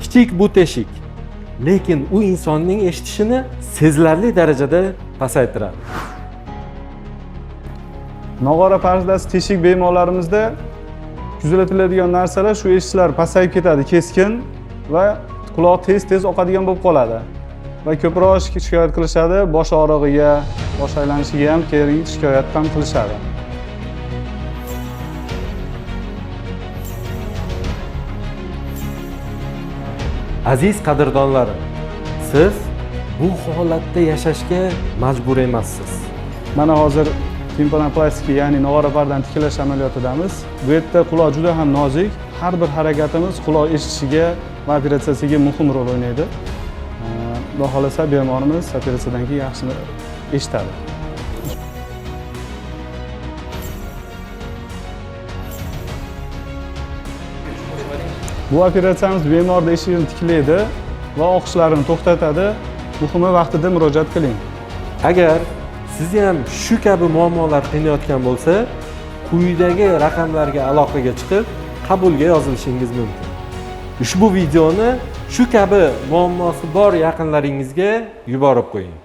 kichik bu teshik, lekin u insonning eshitishini sezilarli darajada pasaytiradi. Nog'ora pardasi teshik bemorlarimizda kuzatiladigan narsalar shu eshitishlar pasayib ketadi keskin va quloq tez oqadigan bo'lib qoladi. Va ko'proq shikoyat qilishadi, bosh og'rig'iga, bosh aylanishiga ham keyin shikoyat ham qilishadi. Aziz qadrdonlarim, siz bu holatda yashashga majbur emassiz. Mana hozir timpanoplastika, ya'ni nog'ora pardani tiklash amaliyotidamiz. Bu yerda quloq juda ham nozik. Har bir harakatimiz quloq eshitishiga va operatsiyasiga muhim rol o'ynaydi. Xudo xolasa bemorimiz operatsiyadan keyin yaxshi eshitadi. Bu operatsiyamiz bemorning eshigini tiklaydi va oqishlarini to'xtatadi. Muhimi vaqtida murojaat qiling. Agar sizni ham shu kabi muammolar qiynayotgan bo'lsa, quyidagi raqamlarga aloqaga chiqib, qabulga yozilishingiz mumkin. Ushbu videoni shu kabi muammosi bor yaqinlaringizga yuborib qo'ying.